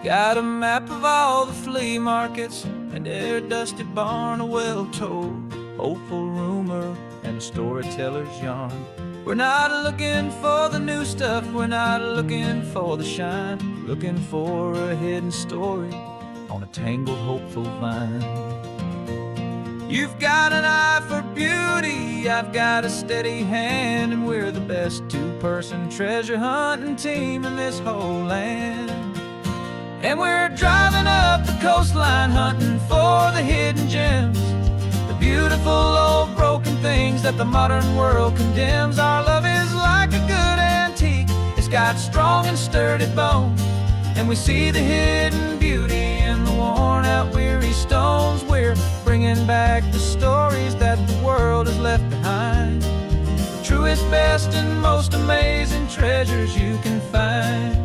Got a map of all the flea markets and every dusty barn, a well-told, hopeful rumor and a storyteller's yarn. We're not looking for the new stuff, we're not looking for the shine, looking for a hidden story on a tangled, hopeful vine. You've got an eye for beauty, I've got a steady hand, and we're the best two-person treasure hunting team in this whole land. And we're driving up the coastline hunting for the hidden gems, the beautiful old broken things that the modern world condemns. Our love is like a good antique, it's got strong and sturdy bones, and we see the hidden beauty in the worn out weary stones. We're bringing back the stories that the world has left behind, the truest, best, and most amazing treasures you can find.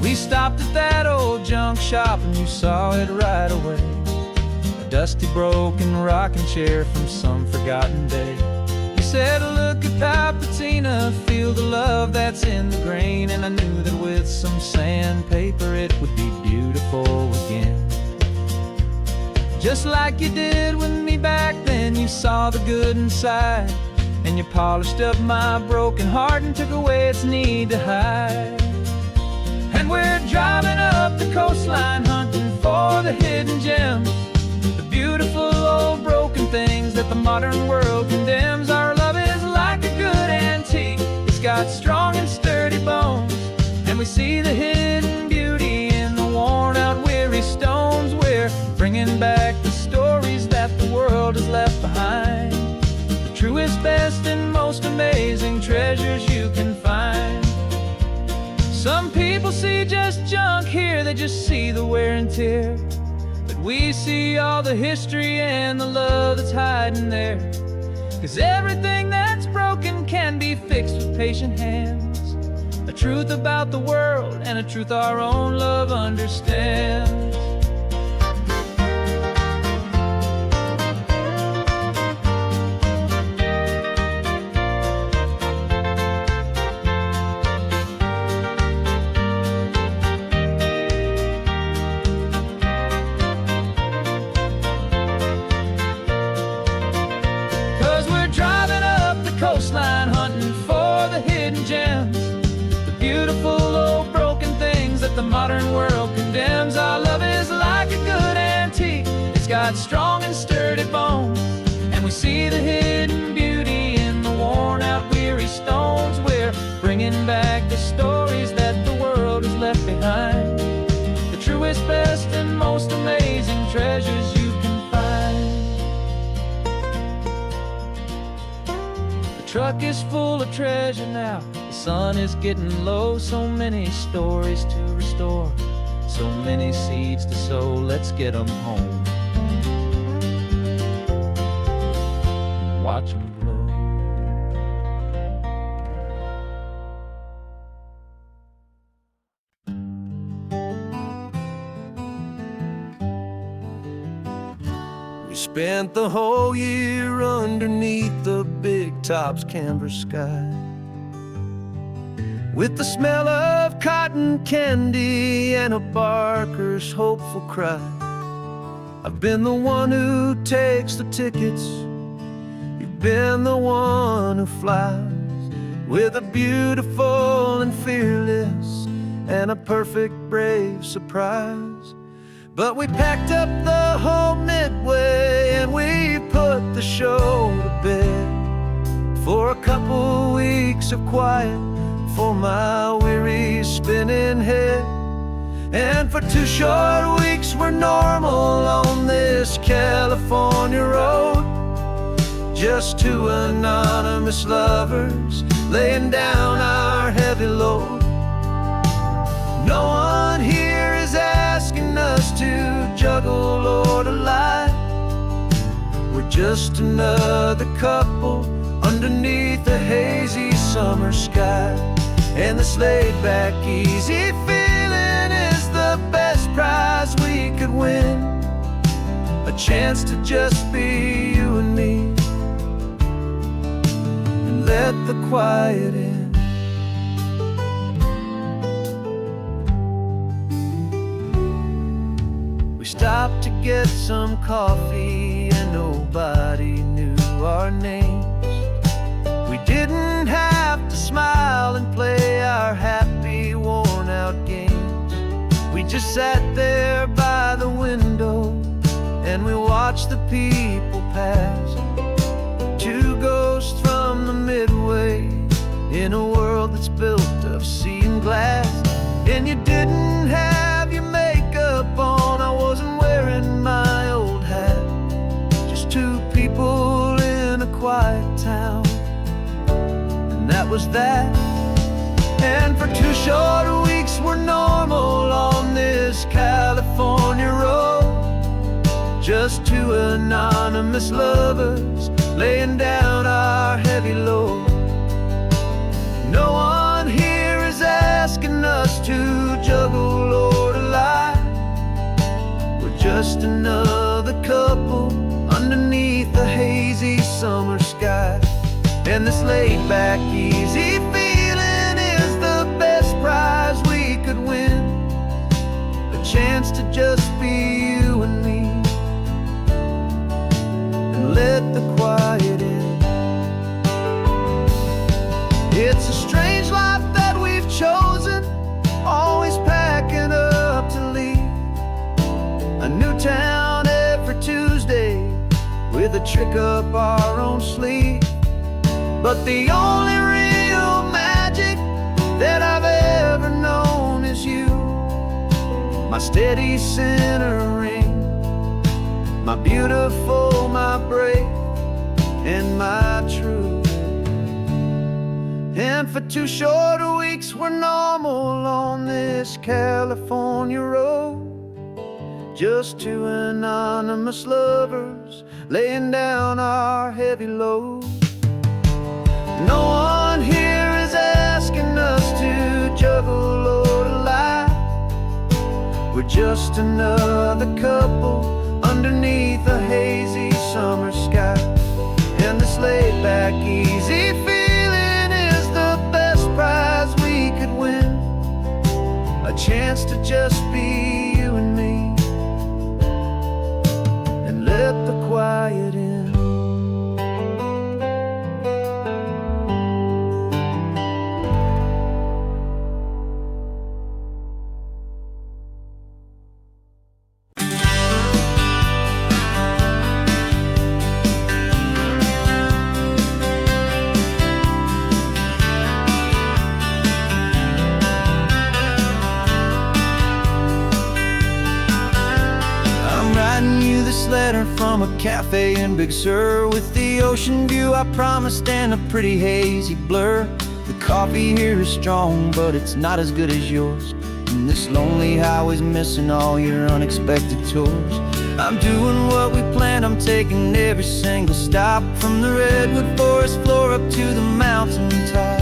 We stopped at that old junk shop and you saw it right away, a dusty, broken rocking chair from some forgotten day. You said, look at that patina, feel the love that's in the grain, and I knew that with some sandpaper it would be beautiful again. Just like you did with me back then, you saw the good inside, and you polished up my broken heart and took away its need to hide. And we're driving up the coastline hunting for the hidden gems, the beautiful old broken things that the modern world condemns. Our love is like a good antique, it's got strong and sturdy bones, and we see the hidden beauty in the worn out weary stones. We're bringing back the stories that the world has left behind, the truest, best, and most amazing treasures you can find. Some people see just junk here, they just see the wear and tear, but we see all the history and the love that's hiding there. 'Cause everything that's broken can be fixed with patient hands, a truth about the world and a truth our own love understands. Coastline hunting for the hidden gems, the beautiful old broken things that the modern world condemns. Our love is like a good antique, it's got strong and sturdy bones, and we see the hidden beauty in the worn out weary stones. We're bringing back the stories that the world has left behind, the truest, best, and most amazing treasures you can find. The truck is full of treasure now, the sun is getting low. So many stories to restore, so many seeds to sow. Let's get them home, watch them blow. We spent the whole year underneath the big top's canvas sky, with the smell of cotton candy and a barker's hopeful cry. I've been the one who takes the tickets, you've been the one who flies, with a beautiful and fearless and a perfect brave surprise. But we packed up the whole Midway and we put the show to bed, for a couple weeks of quiet for my weary spinning head. And for 2 short weeks we're normal on this California road, just 2 anonymous lovers laying down our heavy load. No one here is asking us to juggle or to lie, we're just another couple underneath a hazy summer sky. And this laid-back, easy feeling is the best prize we could win, a chance to just be you and me, and let the quiet in. stopped to get some coffee and nobody knew our names. We didn't have to smile and play our happy, worn-out games. We just sat there by the window and we watched the people pass. Two ghosts from the Midway in a world that's built of sea and glass. And you didn't have your makeup on, I wasn't wearing my old hat. Just two people in a quiet town, and that was that. And for 2 short weeks we're normal on this California road. Just two anonymous lovers laying down our heavy load. No one here is asking us to juggle or to lie. We're just another couple underneath a hazy summer sky. And this laid-back, easy feeling is the best prize we could win. A chance to just be you and me, and let the quiet in. It's a strange life that we've chosen, always packing up to leave. A new town every Tuesday with a trick up our own sleeve. But the only real magic that I've ever known is you. My steady centering, my beautiful, my brave, and my true. And for 2 short weeks we're normal on this California road. Just two anonymous lovers laying down our heavy load. No one here is asking us to juggle or to lie. We're just another couple underneath a hazy summer sky. And this laid-back, easy feeling is the best prize we could win. A chance to just be you and me, and let the quiet in. This letter from a cafe in Big Sur, with the ocean view I promised and a pretty hazy blur. The coffee here is strong, but it's not as good as yours. And this lonely highway's missing all your unexpected tours. I'm doing what we planned, I'm taking every single stop, from the redwood forest floor up to the mountain top.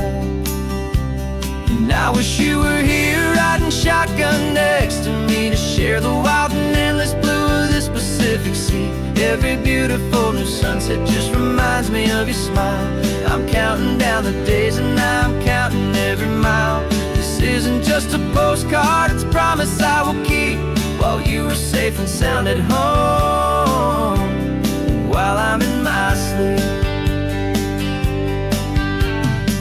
And I wish you were here riding shotgun next to me, to share the wild and endless blue of this Pacific Sea. Every beautiful new sunset just reminds me of your smile. I'm counting down the days and I'm counting every mile. This isn't just a postcard, it's a promise I will keep, while you are safe and sound at home, while I'm in my sleep.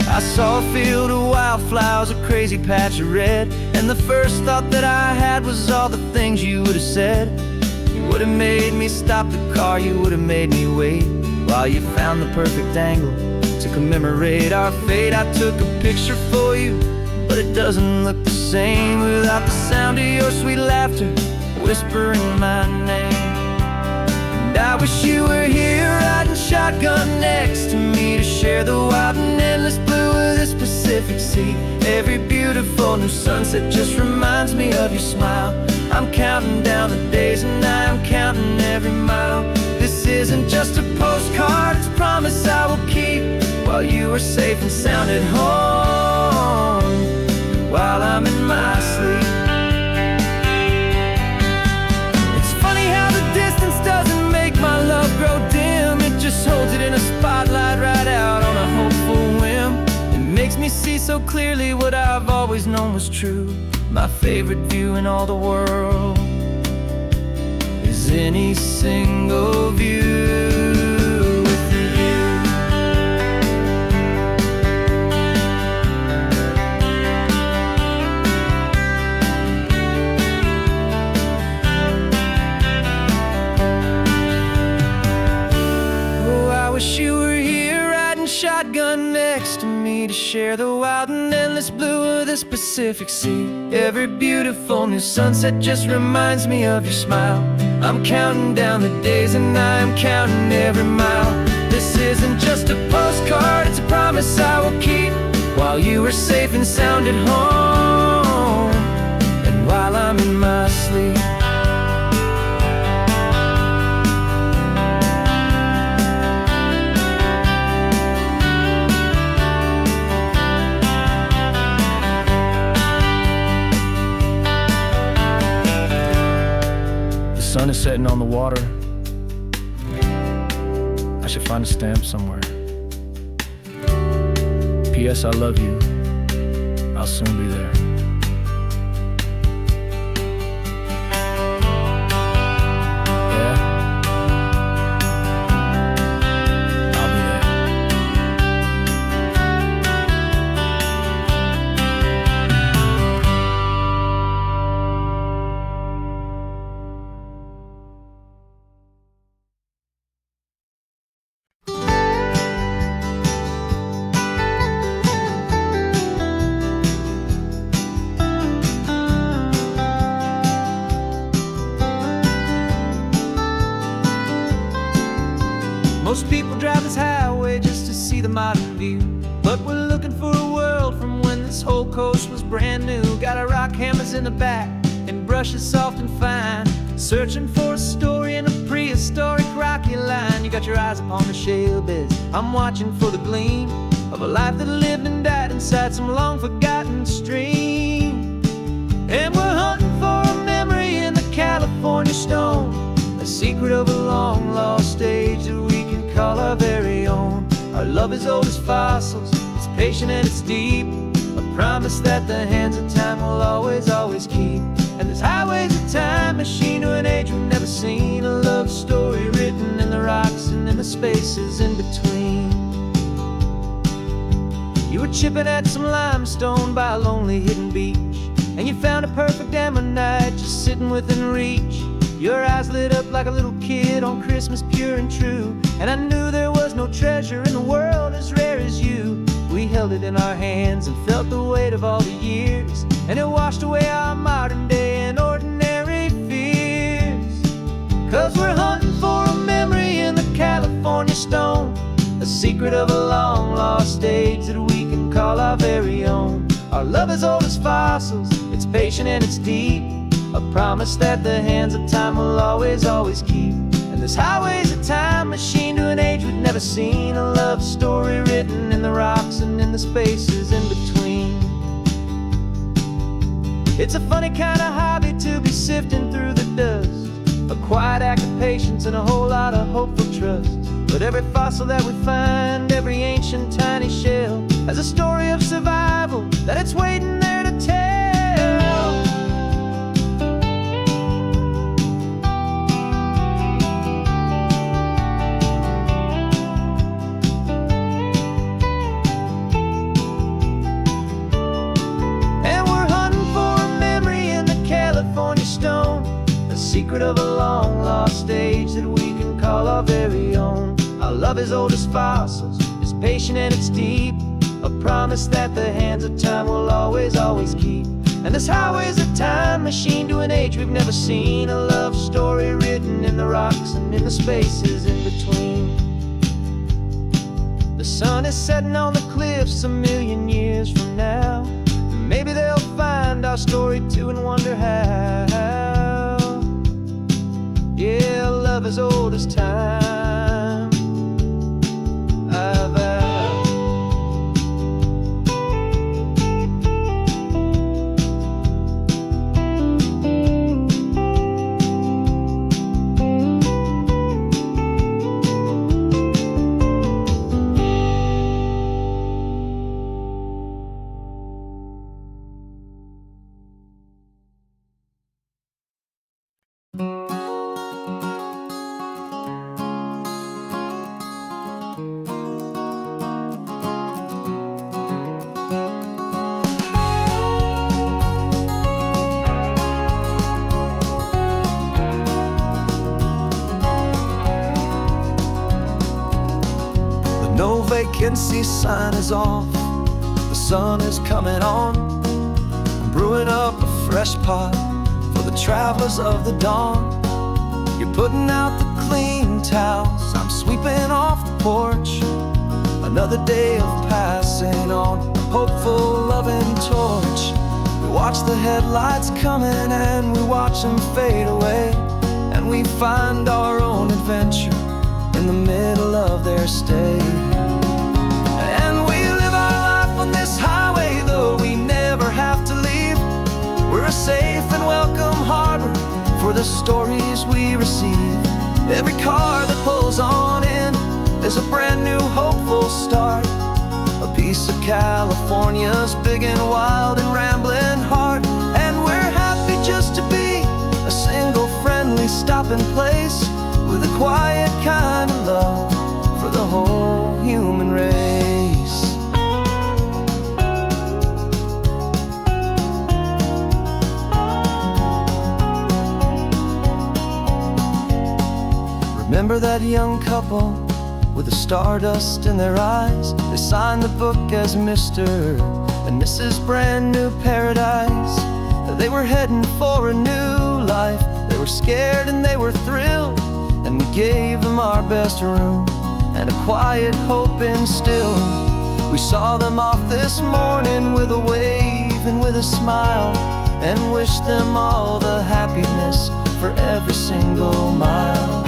I saw a field of wildflowers, a crazy patch of red, and the first thought that I had was all the things you would have said. You would have made me stop the car, you would have made me wait, while you found the perfect angle to commemorate our fate. I took a picture for you, but it doesn't look the same without the sound of your sweet laughter whispering my name. And I wish you were here riding shotgun next to me, to share the wild and endless blue of this Pacific Sea. Every beautiful new sunset just reminds me of your smile. I'm counting down the days and I'm counting every mile. This isn't just a postcard, it's a promise I will keep, while you are safe and sound at home, while I'm in my sleep. It's funny how the distance doesn't make my love grow dim. It just holds it in a spotlight right out on a hopeful whim. It makes me see so clearly what I've always known was true, my favorite view in all the world. as any single view with you. Oh, I wish you were here riding shotgun next to me to share the wild and endless blue of this Pacific Sea. Every beautiful new sunset just reminds me of your smile. I'm counting down the days and I am counting every mile. This isn't just a postcard, it's a promise I will keep, while you are safe and sound at home, and while I'm in my sleep. The sun is setting on the water. I should find a stamp somewhere. P.S. I love you. I'll soon be there. Yeah? I'll be there. Most people drive this highway just to see the modern view, but we're looking for a world from when this whole coast was brand new. Got our rock hammers in the back and brushes soft and fine, searching for a story in a prehistoric rocky line. You got your eyes upon the shale beds, I'm watching for the gleam of a life that lived and died inside some long forgotten stream. And we're hunting for a memory in the California stone, a secret of a long lost age that we can call our very own. Our love is old as fossils, it's patient and it's deep, a promise that the hands of time will always, always keep. And this highway's a time machine to an age we've never seen, a love story written in the rocks and in the spaces in between. You were chipping at some limestone by a lonely hidden beach, and you found a perfect ammonite just sitting within reach. Your eyes lit up like a little kid on Christmas, pure and true, and I knew there was no treasure in the world as rare as you. We held it in our hands and felt the weight of all the years, and it washed away our modern day and ordinary fears. 'Cause we're hunting for a memory in the California stone, a secret of a long lost age that we can call our very own. Our love is old as fossils, it's patient and it's deep, a promise that the hands of time will always, always keep. And this highway's a time machine to an age we've never seen, a love story written in the rocks and in the spaces in between. It's a funny kind of hobby to be sifting through the dust, a quiet act of patience and a whole lot of hopeful trust. But every fossil that we find, every ancient tiny shell, has a story of survival that it's waiting there to tell. Secret of a long lost age that we can call our very own. Our love is old as fossils, it's patient and it's deep, a promise that the hands of time will always, always keep. And this highway's a time machine to an age we've never seen, a love story written in the rocks and in the spaces in between. The sun is setting on the cliffs a million years from now, maybe they'll find our story too and wonder how. Yeah, love as old as time, I vow. emergency sign is off. The sun is coming on. I'm brewing up a fresh pot for the travelers of the dawn. You're putting out the clean towels, I'm sweeping off the porch. Another day of passing on, a hopeful, loving torch. We watch the headlights coming and we watch them fade away, and we find our own adventure in the middle of their stay. And we live our life on this highway, though we never have to leave. We're a safe and welcome harbor for the stories we receive. Every car that pulls on in is a brand new hopeful start. A piece of California's big and wild and rambling heart. And we're happy just to be a single friendly stopping place, with a quiet kind of love for the whole human race. Remember that young couple with the stardust in their eyes? They signed the book as Mr. and Mrs. Brand New Paradise. They were heading for a new life. They were scared and they were thrilled, and we gave them our best room and a quiet hope instilled. We saw them off this morning with a wave and with a smile, and wished them all the happiness for every single mile.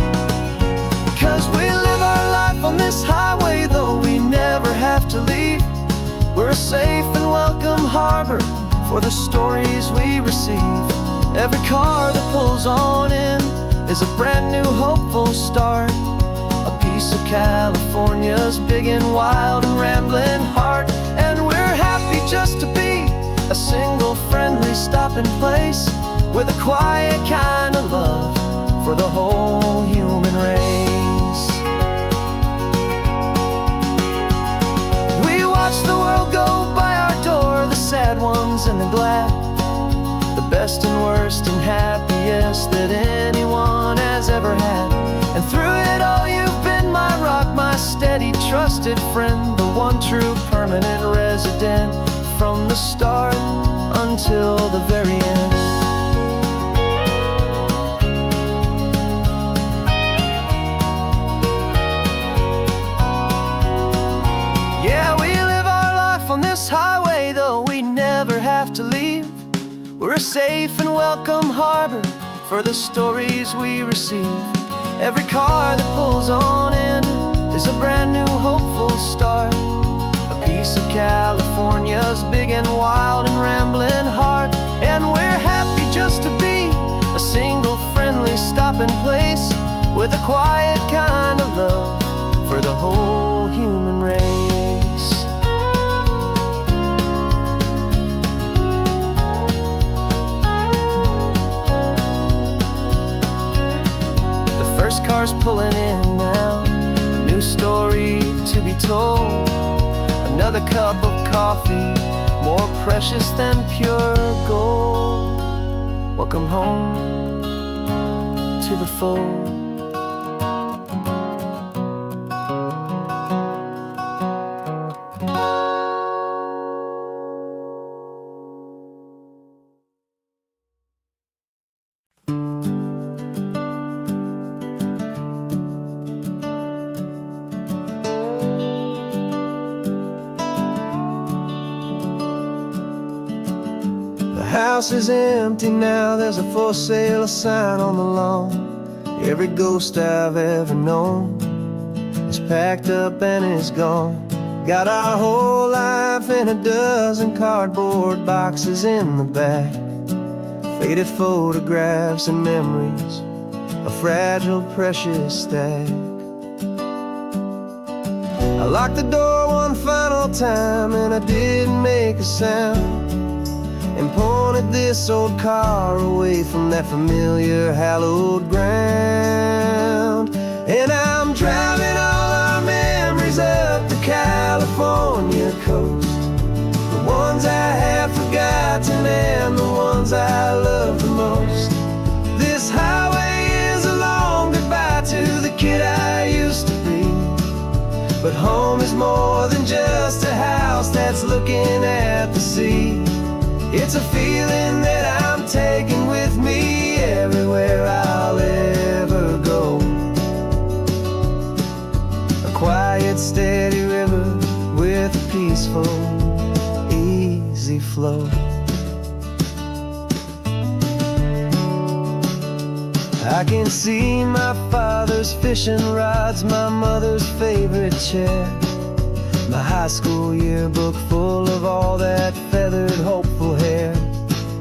'Cause we live our life on this highway, though we never have to leave. We're a safe and welcome harbor for the stories we receive. Every car that pulls on in is a brand new hopeful start. A piece of California's big and wild and rambling heart. And we're happy just to be a single friendly stopping place, with a quiet kind of love for the whole human race. We watch the world go by our door, the sad ones and the glad, the best and worst and happiest that anyone has ever had. And through it all you've been my rock, my steady trusted friend, the one true permanent resident, from the start until the very end. Yeah, we live our life on this highway, though we never have to leave. We're a safe and welcome harbor for the stories we receive. Every car that pulls on in is a brand new hopeful start. A piece of California's big and wild and rambling heart. And we're happy just to be a single friendly stopping place, with a quiet kind of love for the whole human race. First car's pulling in now, a new story to be told. Another cup of coffee, more precious than pure gold. Welcome home to the fold. The house is empty now, there's a for sale sign on the lawn. Every ghost I've ever known is packed up and is gone. Got our whole life in a dozen cardboard boxes in the back. Faded photographs and memories, a fragile, precious stack. I locked the door one final time and I didn't make a sound, and pointed this old car away from that familiar hallowed ground. And I'm driving all our memories up the California coast, the ones I have forgotten and the ones I love the most. This highway is a long goodbye to the kid I used to be, but home is more than just a house that's looking at the sea. It's a feeling that I'm taking with me everywhere I'll ever go. A quiet, steady river with a peaceful, easy flow. I can see my father's fishing rods, my mother's favorite chair, my high school yearbook full of all that feathered, hopeful hair.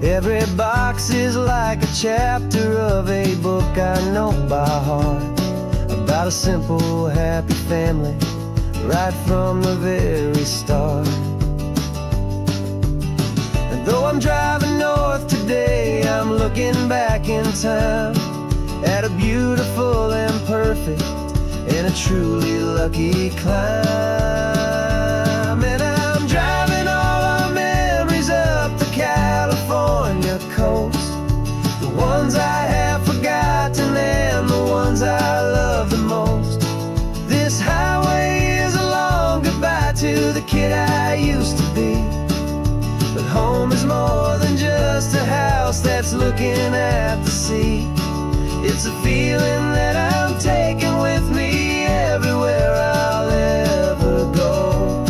Every box is like a chapter of a book I know by heart, about a simple, happy family, right from the very start. And though I'm driving north today, I'm looking back in time at a beautiful and perfect and a truly lucky climb. And I'm driving all our memories up the California coast, the ones I have forgotten and the ones I love the most. This highway is a long goodbye to the kid I used to be. But home is more than just a house that's looking at the sea. It's a feeling that I'm taking with me everywhere I'll ever go.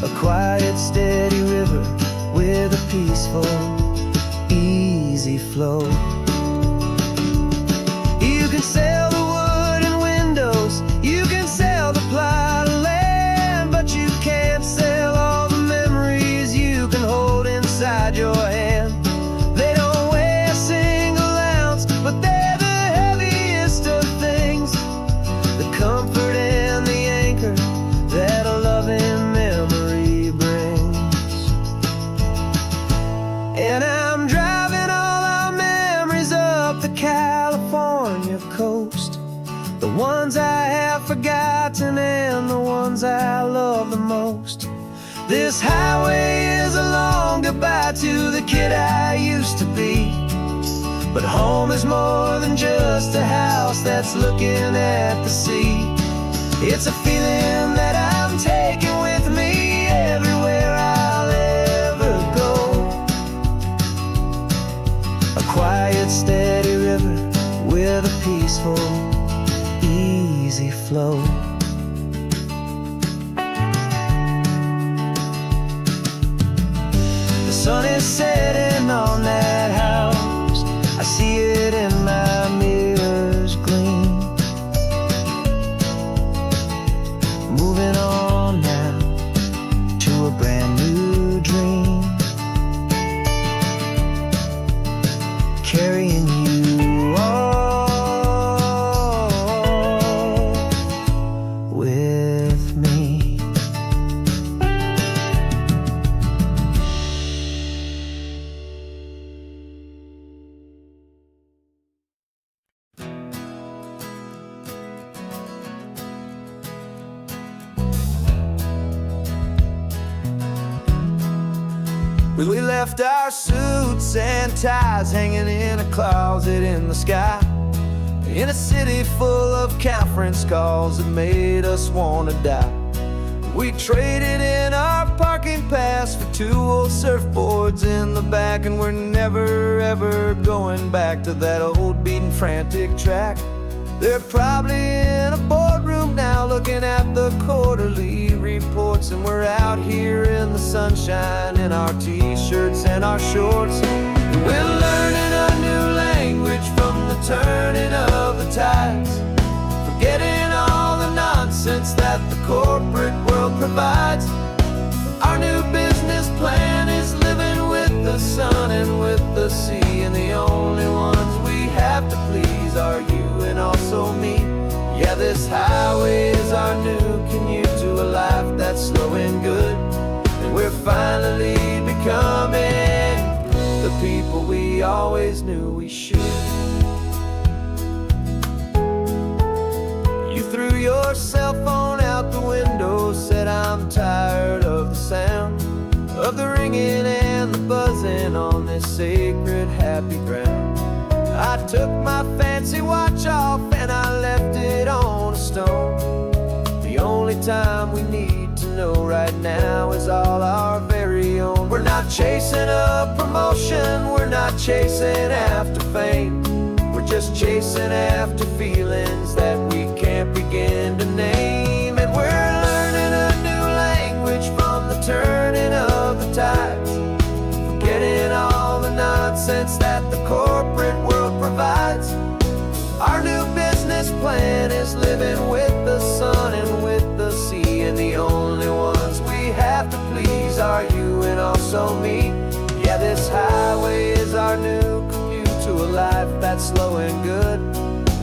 A quiet, steady river with a peaceful, easy flow. You can sail the wood and windows, you can sail the plot of land, but you can't sail all the memories you can hold inside your hand. They don't weigh a single ounce, but they're the heaviest of things, the comfort and the anchor that a loving memory brings. And I'm driving all our memories up the California coast, the ones I have forgotten and the ones I love the most. This highway is a long goodbye to the kid I used to be. But home is more than just a house that's looking at the sea. It's a feeling that I'm taking with me everywhere I'll ever go. A quiet, steady river with a peaceful, easy flow. The sun is setting on that house, I see it in my mirror's gleam. Moving on now to a brand new dream, carrying you all with me. Well, we left our suits and ties hanging in a closet in the sky, in a city full of conference calls that made us want to die. We traded in our parking pass for 2 old surfboards in the back, and we're never ever going back to that old beaten frantic track. They're probably in a boardroom now looking at the quarterly reports, and we're out here in the sunshine in our t-shirts and our shorts. We're learning a new language from the turning of the tides, forgetting all the nonsense that the corporate world provides. Our new business plan is living with the sun and with the sea, and the only ones we have to please are you and also me. Yeah, this highway is our new commute to a life that's slow and good, and we're finally becoming the people we always knew we should. You threw your cell phone out the window, said I'm tired of the sound of the ringing and the buzzing on this sacred happy ground. I took my fancy watch off and I left it on a stone. need to know right now is all our very own. We're not chasing a promotion, we're not chasing after fame. We're just chasing after feelings that we can't begin to name. And we're learning a new language from the turning of the tides, forgetting all the nonsense that the corporate world provides. Our new business plan is living with the sun and with the sea, and the only ones we have to please are you and also me. Yeah, this highway is our new commute to a life that's slow and good,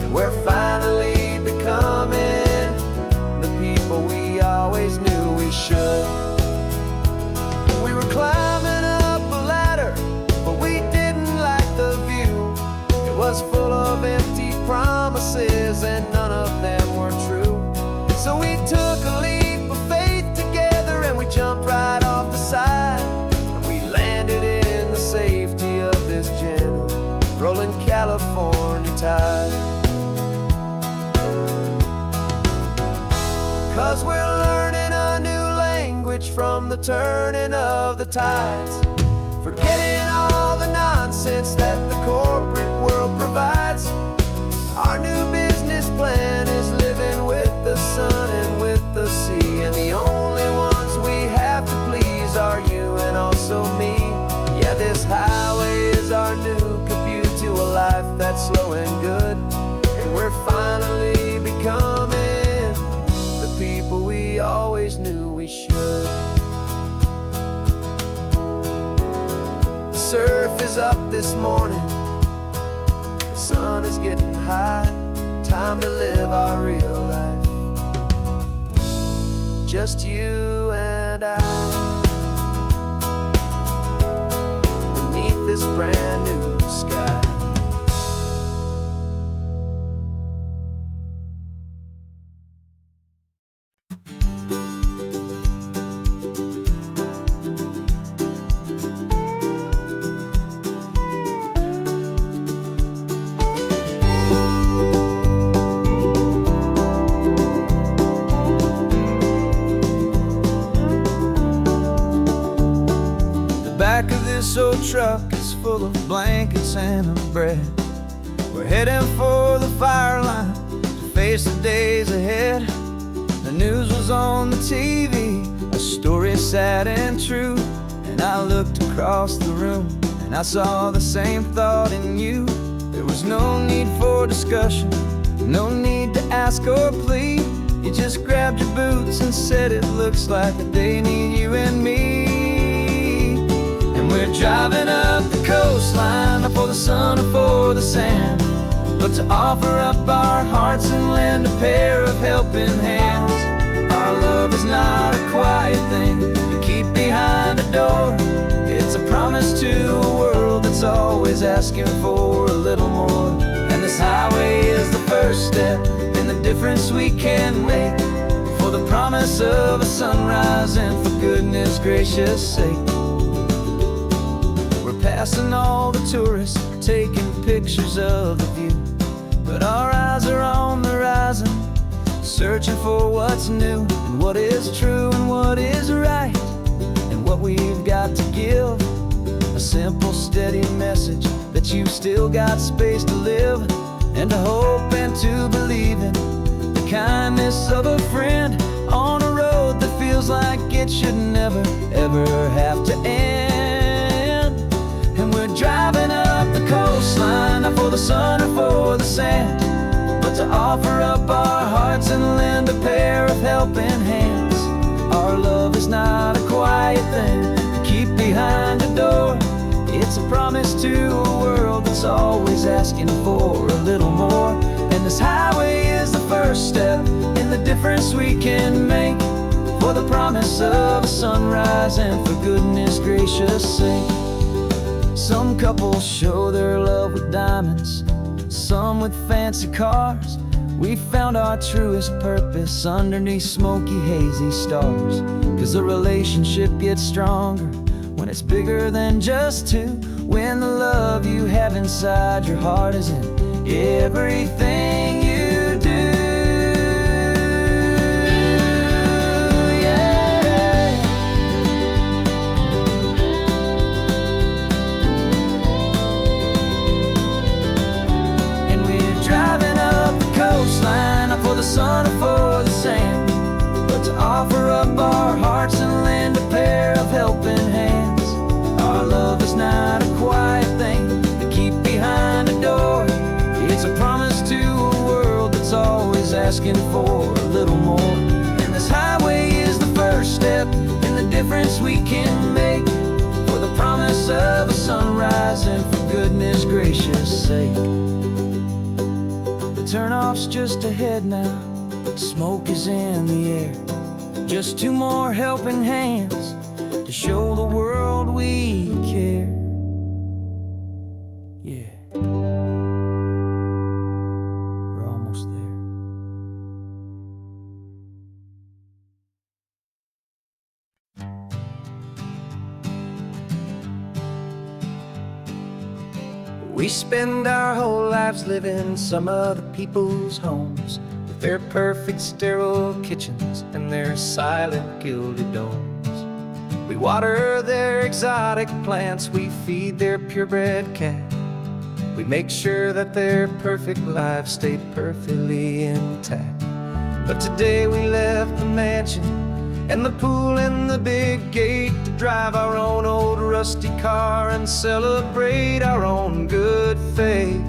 and we're finally becoming the people we always knew we should. We were climbing up a ladder, but we didn't like the view. It was full of empty promises and none of them were true. So we took a leap of faith together and we jumped right off the side, and we landed in the safety of this gentle rolling California tide. 'Cause we're learning a new language from the turning of the tides, forgetting all the nonsense that the corporate world provides. Our new business plan is living with the sun and with the sea, and the only ones we have to please are you and also me. Yeah, this highway is our new commute to a life that's slow and good, and we're finally becoming the people we always knew we should. The surf is up this morning, the sun is getting high, time to live our real life, just you and I, beneath this brand new sky. Back of this old truck is full of blankets and of bread. We're heading for the fire line to face the days ahead. The news was on the TV, a story sad and true, and I looked across the room and I saw the same thought in you. There was no need for discussion, no need to ask or plead. You just grabbed your boots and said it looks like the day need you and me. We're driving up the coastline, not for the sun or for the sand, but to offer up our hearts and lend a pair of helping hands. Our love is not a quiet thing you keep behind a door. It's a promise to a world that's always asking for a little more. And this highway is the first step in the difference we can make, for the promise of a sunrise and for goodness gracious sake. Passing all the tourists, taking pictures of the view, but our eyes are on the horizon, searching for what's new and what is true and what is right, and what we've got to give. A simple, steady message that you've still got space to live, and to hope and to believe in the kindness of a friend on a road that feels like it should never, ever have to end. And we're driving up the coastline, not for the sun or for the sand, but to offer up our hearts and lend a pair of helping hands. Our love is not a quiet thing to keep behind a door. It's a promise to a world that's always asking for a little more. And this highway is the first step in the difference we can make, for the promise of a sunrise and for goodness gracious sake. Some couples show their love with diamonds, some with fancy cars. We found our truest purpose underneath smoky, hazy stars. 'Cause the relationship gets stronger when it's bigger than just two, when the love you have inside your heart is in everything you do. asking for a little more. And this highway is the first step in the difference we can make, for the promise of a sunrise and for goodness gracious sake. The turnoff's just ahead now, smoke is in the air. Just two more helping hands to show the world we care. Yeah, we're almost there. We spend our whole lives living some other people's homes, with their perfect sterile kitchens and their silent gilded domes. We water their exotic plants, we feed their purebred cat. We make sure that their perfect lives stay perfectly intact. But today we left the mansion and the pool and the big gate to drive our own old rusty car and celebrate our own good faith.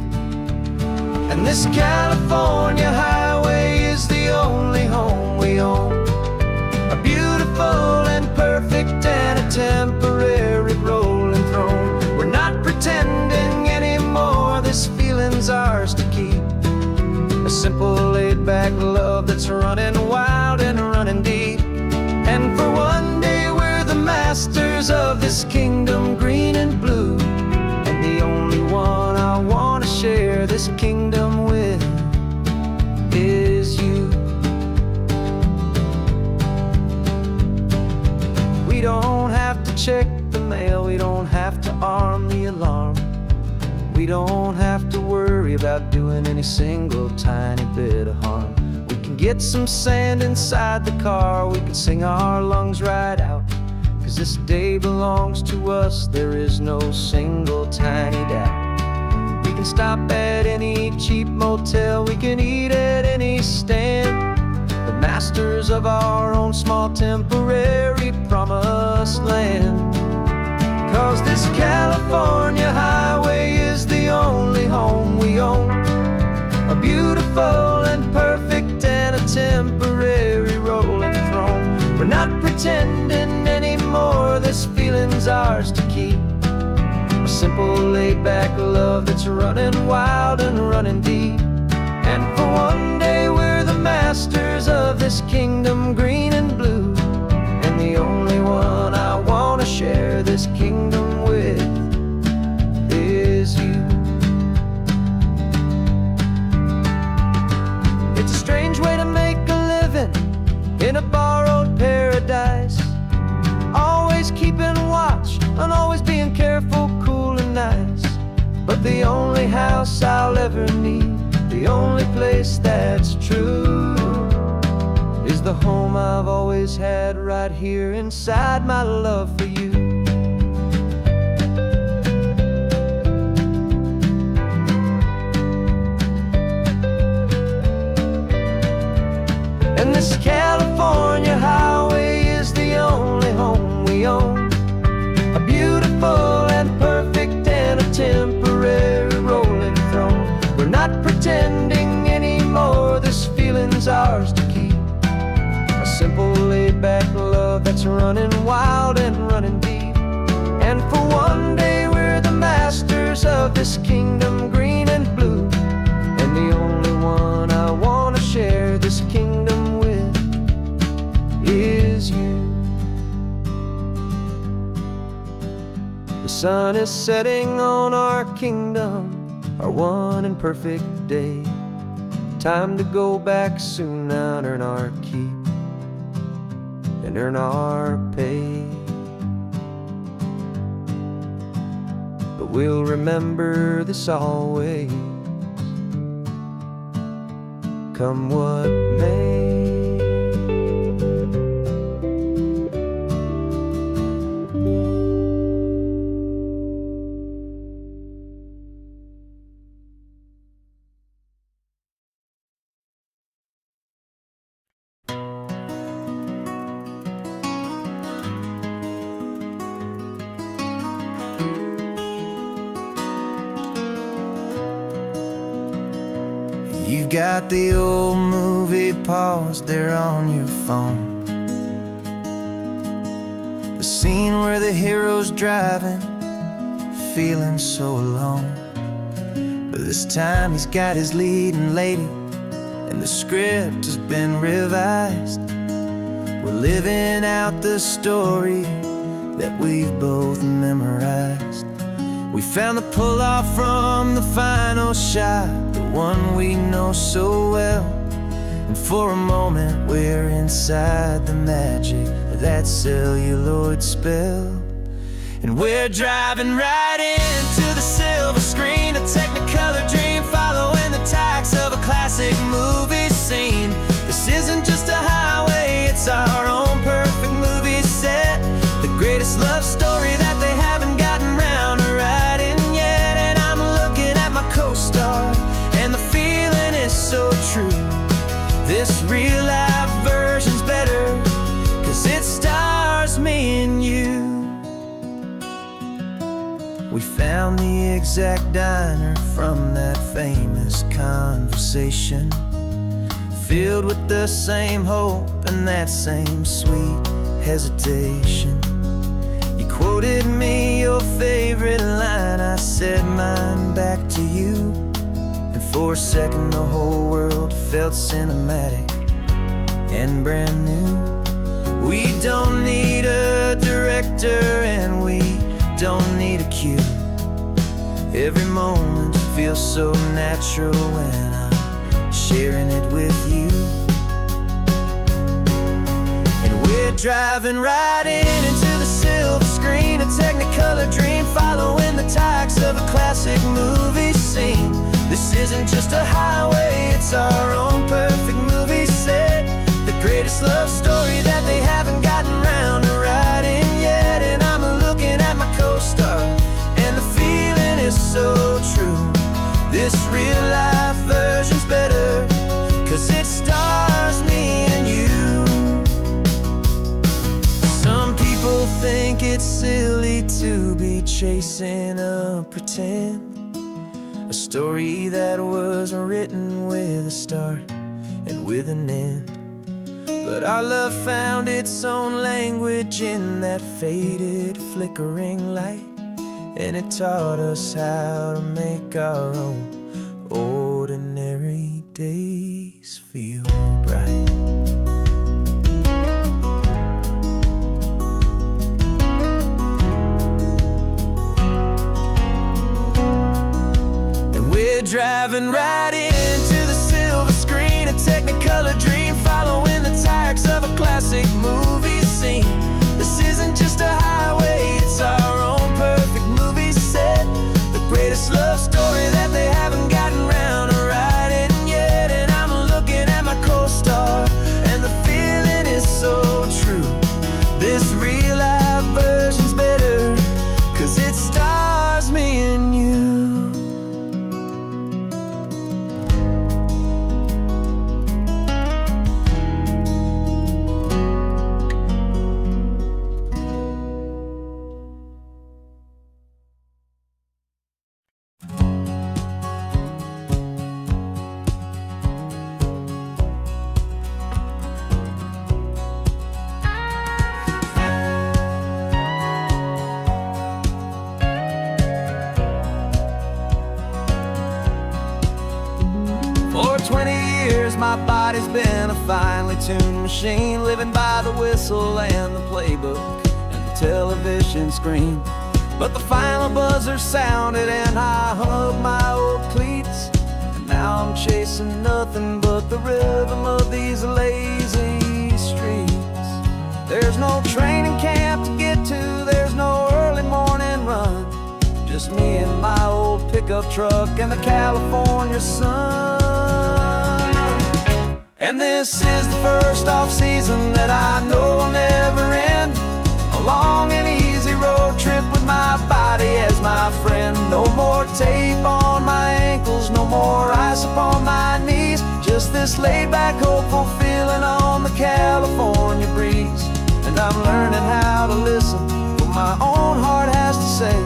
And this California highway is the only home we own, a beautiful and perfect and a temporary rolling throne. We're not pretending anymore, this feeling's ours to keep, a simple laid-back love that's running wild and running deep. And for one day we're the masters of this kingdom green and blue, and the only one I want to share this kingdom with is you. We don't have to check the mail, we don't have to arm the alarm, we don't have to worry about doing any single tiny bit of harm. We can get some sand inside the car, we can sing our lungs right out, 'cause this day belongs to us, there is no single tiny doubt. We can stop at any cheap motel, we can eat at any stand, the masters of our own small temporary promised land. 'Cause this California highway is the only home we own, a beautiful and perfect and a temporary rolling throne. We're not pretending anymore, this feeling's ours to keep, a simple laid-back love that's running wild and running deep. And for one day we're the masters of this kingdom green and blue, and the only one I want to share this kingdom with is you. It's a strange way to make a living in a borrowed paradise, always keeping watch and always being careful, cool and nice. But the only house I'll ever need, the only place that's true, is the home I've always had right here inside my love for you. And this California highway is the only home we own, a beautiful and perfect and a temporary rolling throne. We're not pretending anymore, this feeling's ours to keep, a simple laid-back love that's running wild and running deep. And for one day we're the masters of this kingdom green and blue, and the only one I want to share this kingdom with is you. The sun is setting on our kingdom, our one and perfect day. Time to go back soon now and earn our keep and earn our pay. But we'll remember this always, come what may. You've got the old movie paused there on your phone. The scene where the hero's driving, feeling so alone. But this time he's got his leading lady, and the script has been revised. We're living out the story that we've both memorized. We found the pull-off from the final shot, the one we know so well. And for a moment we're inside the magic of that celluloid spell. And we're driving right into the silver screen, a Technicolor dream, following the tacks of a classic movie scene. This isn't just a highway, it's our own perfect movie set, the greatest love story that they haven't gotten round to writing yet. And I'm looking at my co-star, and the feeling is so true. This real-life version's better, 'cause it stars me and you. We found the exact diner from that famous conversation, filled with the same hope and that same sweet hesitation. You quoted me your favorite line, I said mine back to you. And for a second the whole world felt cinematic and brand new. We don't need a director and we don't need a cue. Every moment feels so natural when I'm sharing it with you. And we're driving right into the silver screen, a Technicolor dream, following the tacks of a classic movie scene. This isn't just a highway, it's our own perfect movie set, the greatest love story that they haven't gotten round to writing yet. And I'm looking at my co-star, and the feeling is so true. This real-life version's better, 'cause it stars me and you. Some people think it's silly to be chasing a pretend, a story that was written with a start and with an end. But our love found its own language in that faded, flickering light, and it taught us how to make our own ordinary days feel bright. And we're driving right into the silver screen, a Technicolor dream, following the tacks of a classic movie scene. This isn't just a highway, it's our own perfect movie set, the greatest love story that they haven't gotten round to writing yet. And I'm looking at my co-star, and the feeling is so true. This real-life version's better, 'cause it stars me and you. For 20 years my body's been a finely tuned machine, living by the whistle and the playbook and the television screen. But the final buzzer sounded and I hung up my old cleats, and now I'm chasing nothing but the rhythm of these lazy streets. There's no training camp to get to, there's no early morning run, just me and my old pickup truck and the California sun. And this is the first off-season that I know will never end, a long and easy road trip with my body as my friend. No more tape on my ankles, no more ice upon my knees, just this laid-back, hopeful feeling on the California breeze. And I'm learning how to listen what my own heart has to say,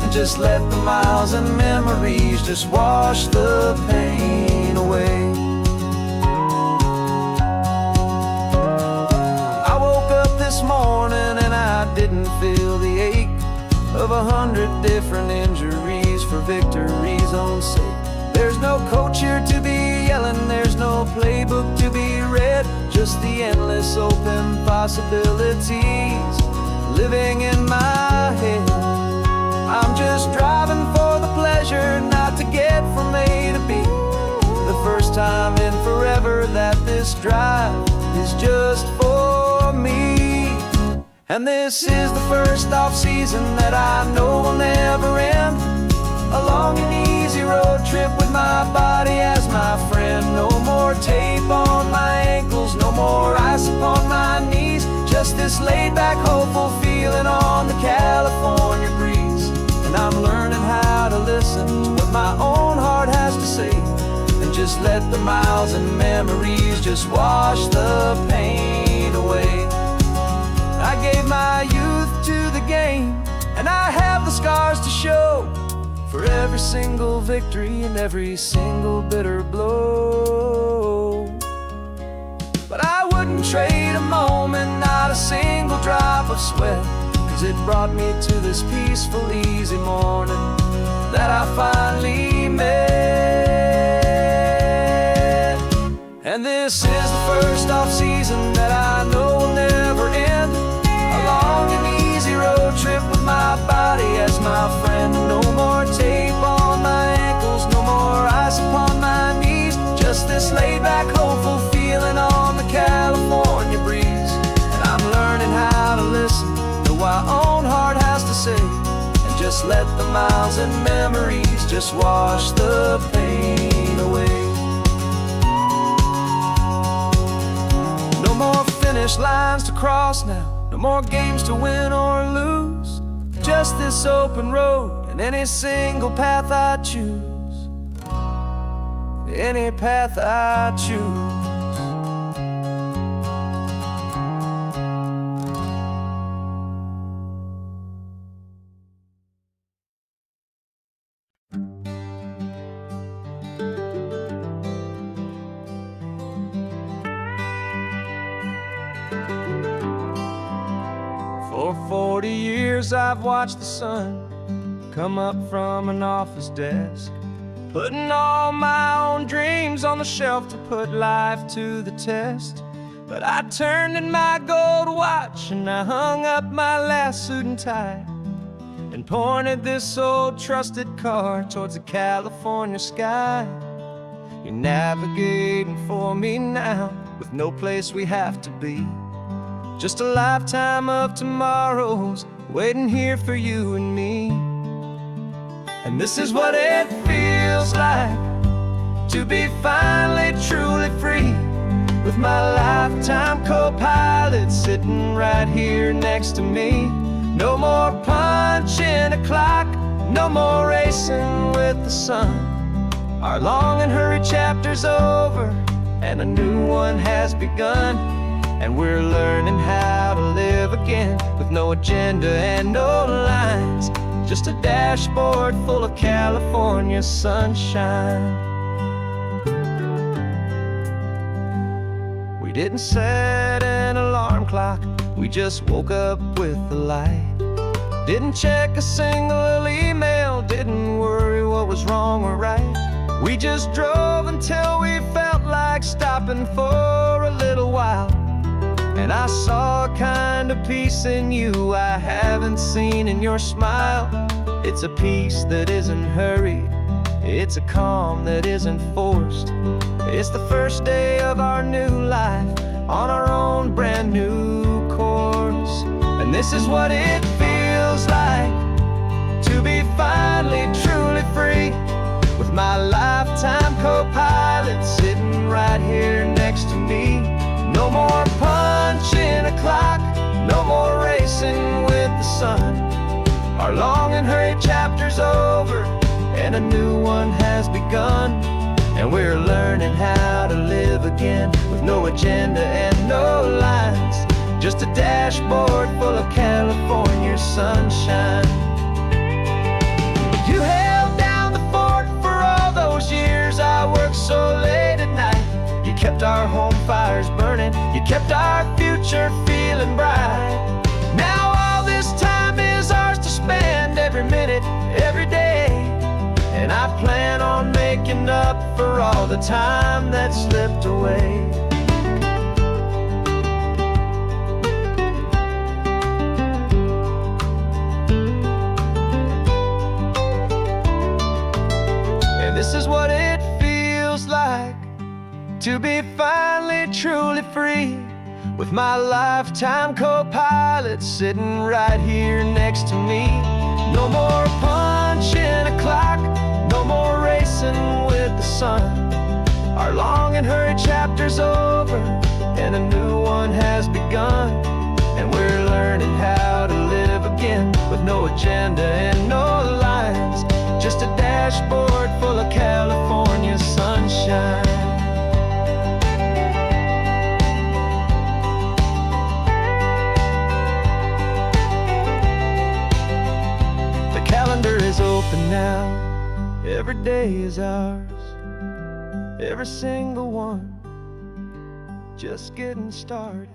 and just let the miles and memories just wash the pain away. didn't feel the ache of 100 different injuries for victory's own sake. There's no coach here to be yelling, there's no playbook to be read, just the endless open possibilities living in my head. I'm just driving for the pleasure, not to get from A to B. The first time in forever that this drive is just for me. And this is the first off-season that I know will never end. A long and easy road trip with my body as my friend. No more tape on my ankles, no more ice upon my knees. Just this laid-back, hopeful feeling on the California breeze. And I'm learning how to listen to what my own heart has to say, and just let the miles and memories just wash the pain away. I gave my youth to the game, and I have the scars to show for every single victory and every single bitter blow. But I wouldn't trade a moment, not a single drop of sweat, 'cause it brought me to this peaceful, easy morning that I finally met. And this is the first off-season that I know will never end. A long and easy road trip with my body as my friend. No more tape on my ankles, no more ice upon my knees. Just this laid-back, hopeful feeling on the California breeze. And I'm learning how to listen to what my own heart has to say, and just let the miles and memories just wash the pain away. No more finish lines to cross now, no more games to win or lose. Just this open road and any single path I choose. Any path I choose. For 40 years I've watched the sun come up from an office desk, putting all my own dreams on the shelf to put life to the test. But I turned in my gold watch and I hung up my last suit and tie, and pointed this old trusted car towards the California sky. You're navigating for me now, with no place we have to be. Just a lifetime of tomorrows waiting here for you and me. And this is what it feels like to be finally truly free, with my lifetime co-pilot sitting right here next to me. No more punching a clock, no more racing with the sun. Our long and hurried chapter's over and a new one has begun. And we're learning how to live again, with no agenda and no lines, just a dashboard full of California sunshine. We didn't set an alarm clock, we just woke up with the light. Didn't check a single email, didn't worry what was wrong or right. We just drove until we felt like stopping for a little while. And I saw a kind of peace in you I haven't seen in your smile. It's a peace that isn't hurried, it's a calm that isn't forced. It's the first day of our new life on our own brand new course. And this is what it feels like to be finally truly free, with my lifetime co-pilot sitting right here next to me. No more punching a clock, no more racing with the sun. Our long and hurried chapter's over and a new one has begun. And we're learning how to live again, with no agenda and no lines, just a dashboard full of California sunshine. You held down the fort for all those years I worked so late at night. You kept our home fires burning, you kept our future feeling bright. Now all up for all the time that slipped away. And this is what it feels like to be finally truly free, with my lifetime co-pilot sitting right here next to me. No more punching a clock, no more racing with the sun. Our long and hurried chapter's over, and a new one has begun. And we're learning how to live again, with no agenda and no lines, just a dashboard full of California sunshine. Calendar is open now, every day is ours, every single one, just getting started,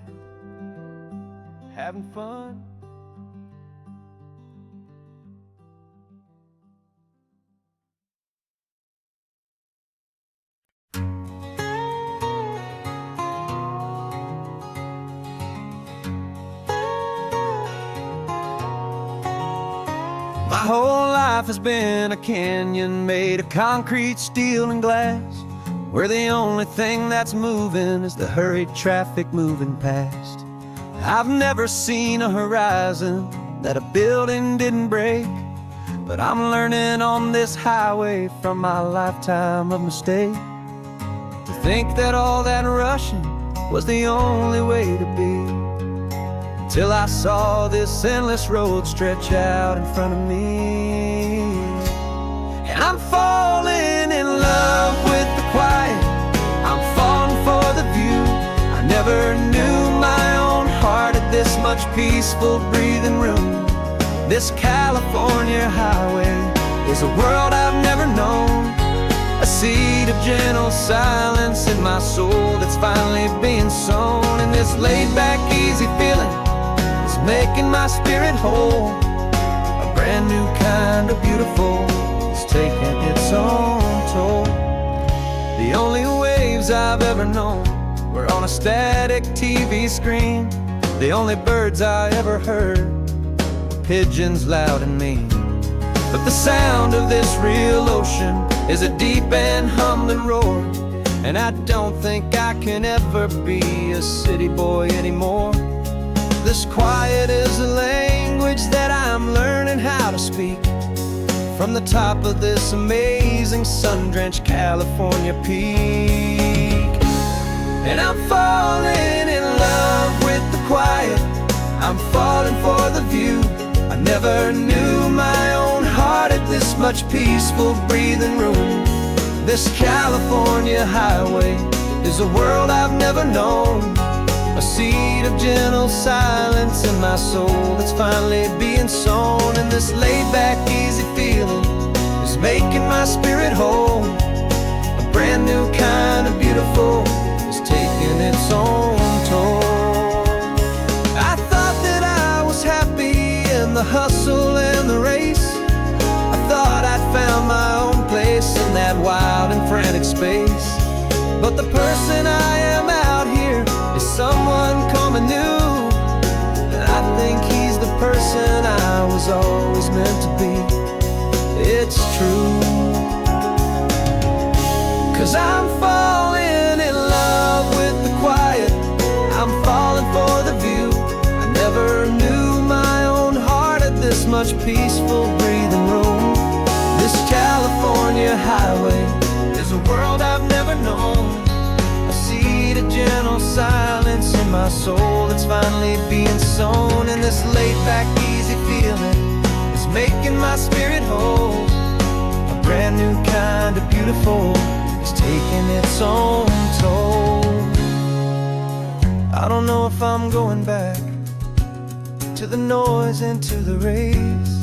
having fun. My whole life has been a canyon made of concrete, steel, and glass, where the only thing that's moving is the hurried traffic moving past. I've never seen a horizon that a building didn't break, but I'm learning on this highway from my lifetime of mistake, to think that all that rushing was the only way to be. Till I saw this endless road stretch out in front of me. And I'm falling in love with the quiet, I'm falling for the view. I never knew my own heart had this much peaceful breathing room. This California highway is a world I've never known, a seed of gentle silence in my soul that's finally being sown. And this laid-back, easy feeling making my spirit whole. A brand new kind of beautiful is taking its own toll. The only waves I've ever known were on a static TV screen. The only birds I ever heard were pigeons loud and mean. But the sound of this real ocean is a deep and humbling roar, and I don't think I can ever be a city boy anymore. This quiet is a language that I'm learning how to speak, from the top of this amazing sun-drenched California peak. And I'm falling in love with the quiet, I'm falling for the view. I never knew my own heart had this much peaceful breathing room. This California highway is a world I've never known, a seed of gentle silence in my soul that's finally being sown. And this laid-back, easy feeling is making my spirit whole. A brand new kind of beautiful is taking its own toll. I thought that I was happy in the hustle and the race. I thought I'd found my own place in that wild and frantic space. But the person I am out here is someone coming new, and I think he's the person I was always meant to be. It's true, 'cause I'm falling in love with the quiet, I'm falling for the view. I never knew my own heart had this much peaceful breathing room. This California highway is a world I've never known, a seed of gentle silence in my soul that's finally being sown. And this laid-back, easy feeling is making my spirit whole. A brand new kind of beautiful is taking its own toll. I don't know if I'm going back to the noise and to the race.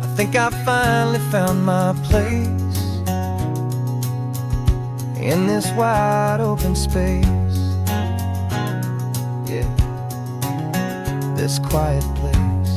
I think I finally found my place in this wide open space, yeah, this quiet place.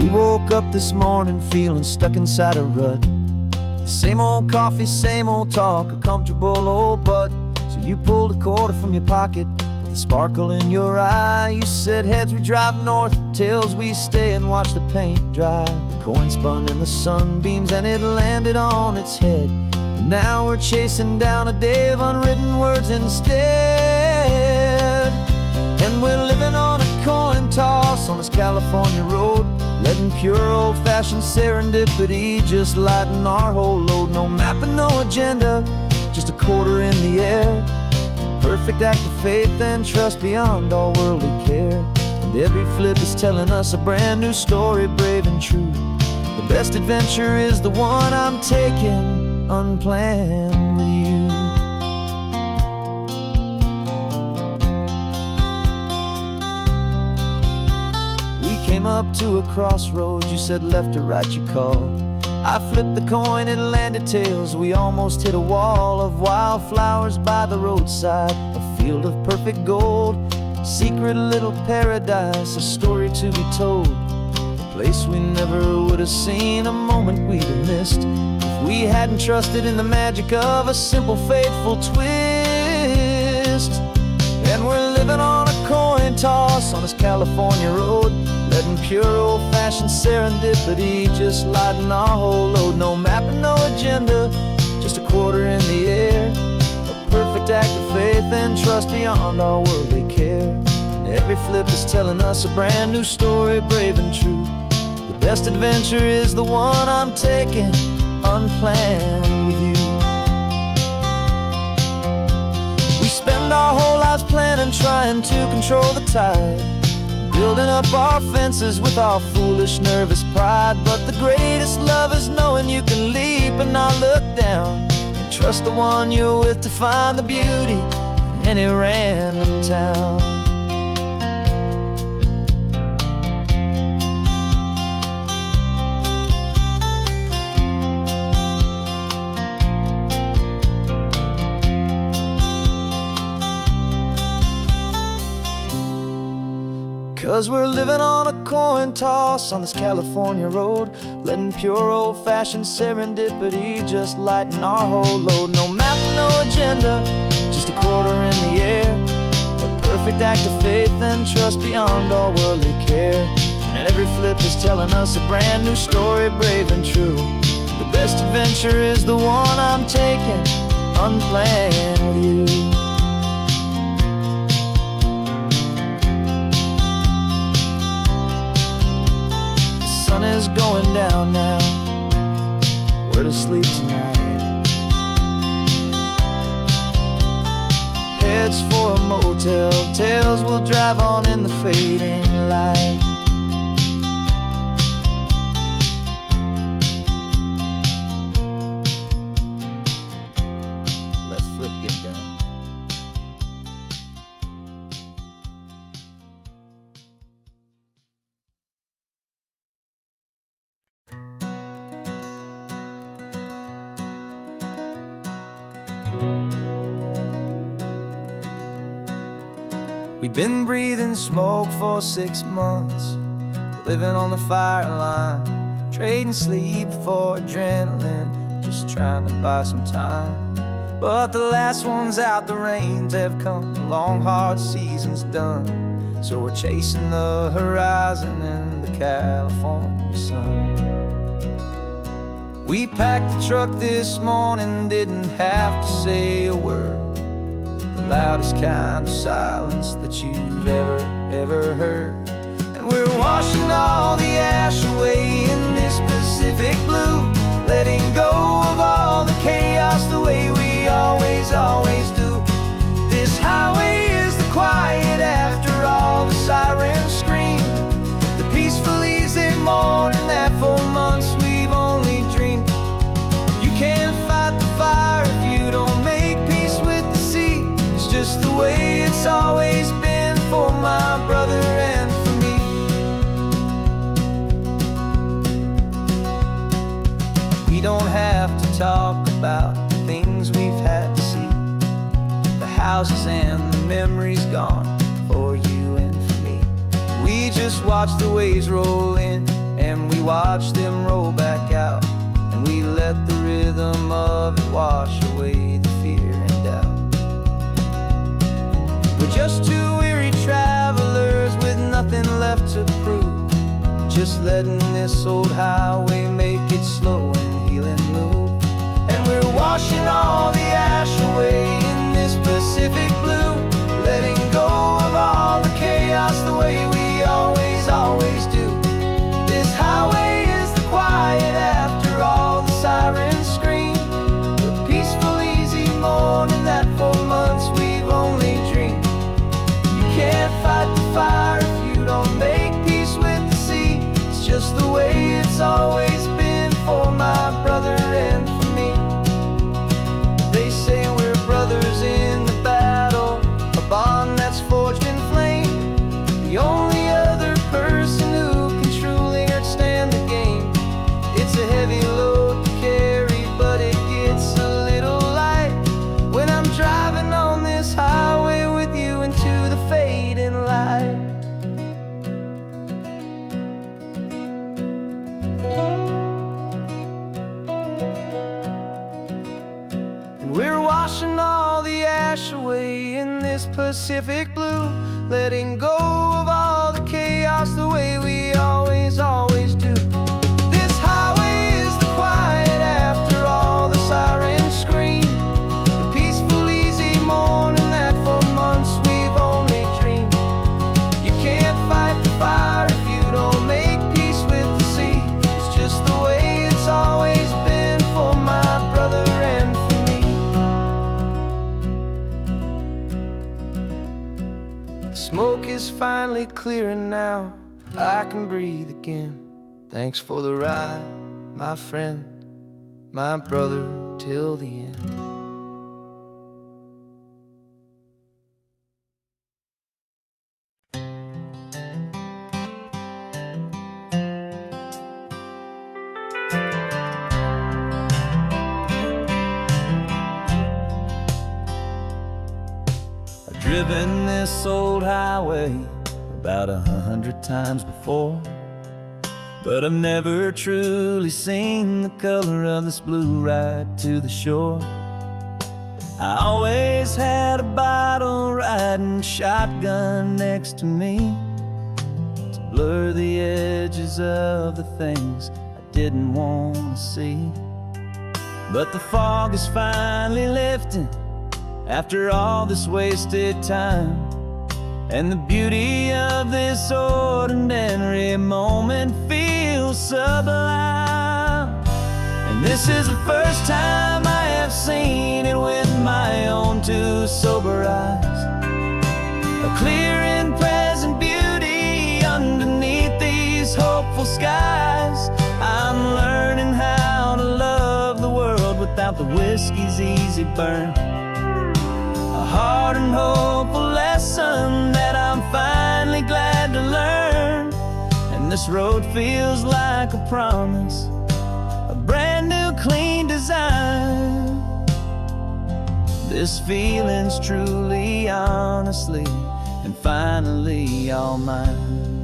We woke up this morning feeling stuck inside a rut. Same old coffee, same old talk, a comfortable old butt. So you pulled a quarter from your pocket with a sparkle in your eye. You said, heads we drive north, tails we stay and watch the paint dry. The coin spun in the sunbeams and it landed on its head. And now we're chasing down a day of unwritten words instead. And we're living on a coin toss on this California road, letting pure old-fashioned serendipity just lighten our whole load. No map and no agenda, just a quarter in the air. Perfect act of faith and trust beyond all worldly care. And every flip is telling us a brand new story, brave and true. The best adventure is the one I'm taking unplanned with you. Came up to a crossroads, you said left or right you called. I flipped the coin, it landed tails. We almost hit a wall of wildflowers by the roadside, a field of perfect gold, secret little paradise, a story to be told. A place we never would have seen, a moment we'd have missed if we hadn't trusted in the magic of a simple, faithful twist. And we're living on a coin toss on this California road, letting pure old-fashioned serendipity just lighten our whole load. No map and no agenda, just a quarter in the air. A perfect act of faith and trust beyond all worldly care. And every flip is telling us a brand new story, brave and true. The best adventure is the one I'm taking unplanned with you. We spend our whole lives planning, trying to control the tide, building up our fences with our foolish, nervous pride. But the greatest love is knowing you can leap and not look down, and trust the one you're with to find the beauty in any random town. 'Cause we're living on a coin toss on this California road, letting pure old-fashioned serendipity just lighten our whole load. No map, no agenda, just a quarter in the air. A perfect act of faith and trust beyond all worldly care. And every flip is telling us a brand new story, brave and true. The best adventure is the one I'm taking unplanned with you. The sun is going down now, we're to sleep tonight. Heads for a motel, tails will drive on in the fading light. Let's flip get down. We've been breathing smoke for 6 months, living on the fire line, trading sleep for adrenaline, just trying to buy some time. But the last one's out, the rains have come, the long hard season's done. So we're chasing the horizon in the California sun. We packed the truck this morning, didn't have to say a word. The loudest kind of silence that you've ever heard. And we're washing all the ash away in this Pacific blue, letting go of all the chaos the way we always do. This highway is the quiet after all the sirens scream, the peaceful easy morning that for months we've only dreamed. You can't fight the fire if you don't make peace with the sea. It's just the way it's always been for my brother and for me. We don't have to talk about the things we've had to see, the houses and the memories gone for you and for me. We just watch the waves roll in and we watch them roll back out, and we let the rhythm of it wash away the fear and doubt. We're just two weary travelers with nothing left to prove, just letting this old highway make its slow and healing move. And we're washing all the ash away in this Pacific blue, letting go of all the chaos the way we always do. This highway is the quiet after all the sirens scream, the peaceful, easy morning that for months we've only dreamed. You can't fight the fire if you don't make peace with the sea. It's just the way it's always been for my brother and for me. They say we're brothers in the battle, a bond that's forged in flame. The only other person who can truly understand the game. It's a heavy load to carry, but it gets a little light when I'm driving on this highway with you into the fading light. And we're washing all the ash away in this Pacific blue, letting go of all the chaos the way we always do. This highway is the quiet after all the sirens scream, the peaceful, easy morning that for months we've only dreamed. You can't fight the fire if you don't make peace with the sea. It's just the way it's always been for my brother and for me. The smoke is finally clearing now, I can breathe again. Thanks for the ride, my friend, my brother, till the end. I've driven this old highway about 100 times before, but I've never truly seen the color of this blue right to the shore. I always had a bottle riding shotgun next to me to blur the edges of the things I didn't want to see. But the fog is finally lifting after all this wasted time, and the beauty of this ordinary moment feels sublime. And this is the first time I have seen it with my own two sober eyes, a clear and present beauty underneath these hopeful skies. I'm learning how to love the world without the whiskey's easy burn, a hard and hopeful lesson that I'm finally glad to learn. And this road feels like a promise, a brand new clean design. This feeling's truly, honestly, and finally all mine.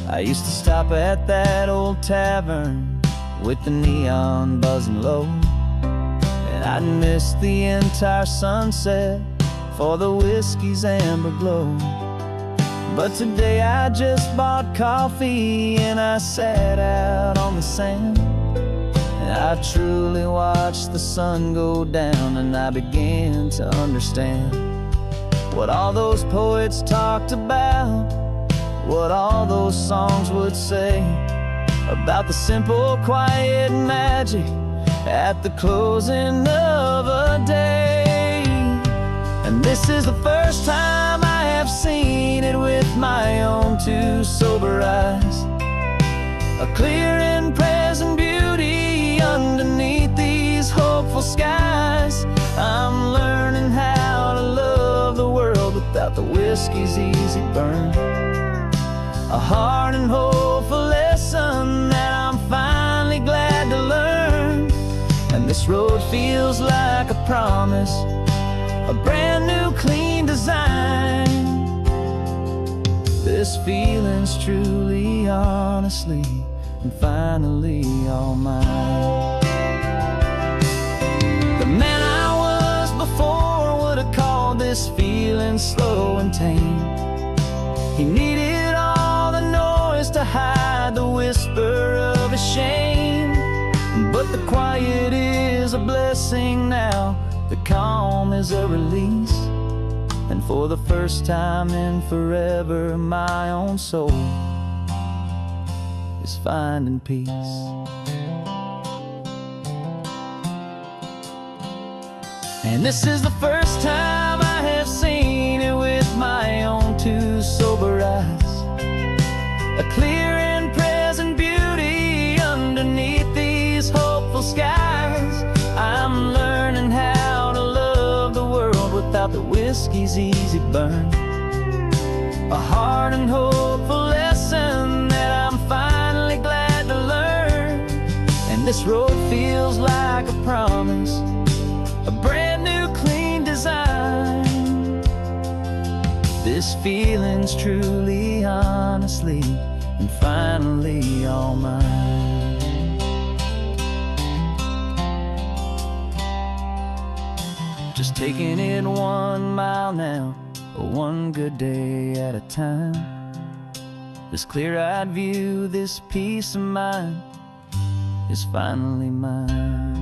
I used to stop at that old tavern with the neon buzzing low, and I'd miss the entire sunset for the whiskey's amber glow. But today I just bought coffee and I sat out on the sand, and I truly watched the sun go down, and I began to understand what all those poets talked about, what all those songs would say about the simple, quiet magic at the closing of a day. And this is the first time I have seen it with my own two sober eyes, a clear and present beauty underneath these hopeful skies. I'm learning how to love the world without the whiskey's easy burn, a hard and hopeful lesson that I'm finally glad to learn. And this road feels like a promise, a brand new clean design. This feeling's truly, honestly, and finally all mine. The man I was before would have called this feeling slow and tame. He needed all the noise to hide the whisper of his shame. But the quiet is a blessing now, the calm is a release. And for the first time in forever, my own soul is finding peace. And this is the first time I have seen it with my own two sober eyes. A clear and present beauty underneath these hopeful skies. I'm learning how to love the world without the whiskey's easy burn. A hard and hopeful lesson that I'm finally glad to learn. And this road feels like a promise, a brand new clean design. This feeling's truly, honestly, and finally all mine. Just taking it 1 mile now, one good day at a time. This clear-eyed view, this peace of mind is finally mine.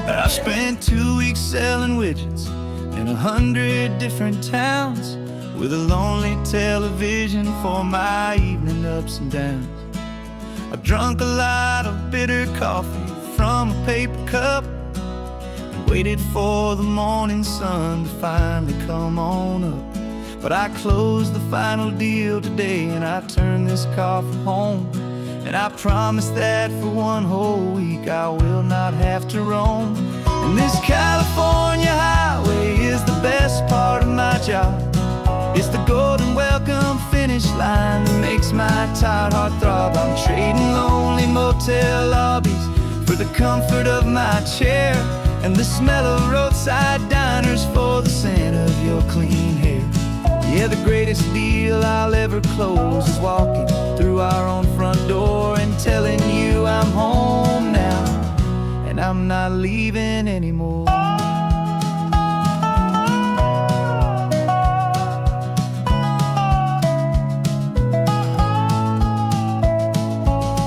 I spent 2 weeks selling widgets in 100 different towns, with a lonely television for my evening ups and downs. I drunk a lot of bitter coffee from a paper cup and waited for the morning sun to finally come on up. But I closed the final deal today and I turned this car from home. And I promise that for 1 whole week I will not have to roam. And this California highway is the best part of my job. It's the golden welcome finish line that makes my tired heart throb. I'm trading lonely motel lobbies for the comfort of my chair, and the smell of roadside diners for the scent of your clean hair. Yeah, the greatest deal I'll ever close is walking through our own front door and telling you I'm home now, and I'm not leaving anymore.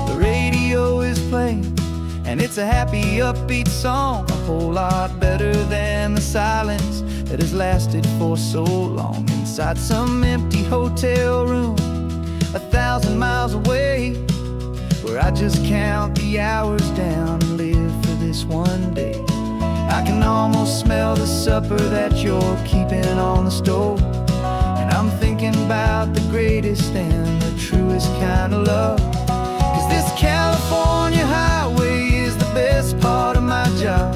The radio is playing, and it's a happy, upbeat song, a whole lot better than the silence that has lasted for so long. Inside some empty hotel room 1,000 miles away, where I just count the hours down and live for this one day. I can almost smell the supper that you're keeping on the stove, and I'm thinking about the greatest and the truest kind of love. 'Cause this California highway is the best part of my job.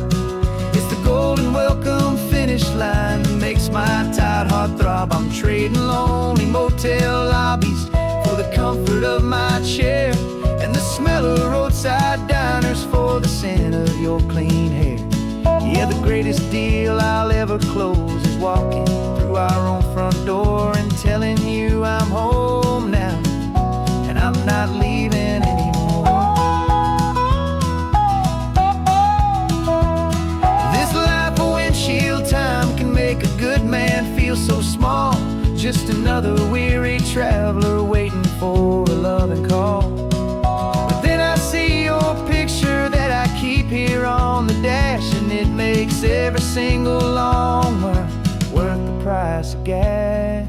It's the golden welcome finish line that makes my tired heart throb. I'm trading lonely motel lobbies for the comfort of my chair, and the smell of roadside diners for the scent of your clean hair. Yeah, the greatest deal I'll ever close is walking through our own front door and telling you I'm home now, and I'm not leaving anymore. This life of windshield time can make a good man feel so small, just another weary traveler waiting for a loving call. But then I see your picture that I keep here on the dash, and it makes every single long mile worth the price of gas.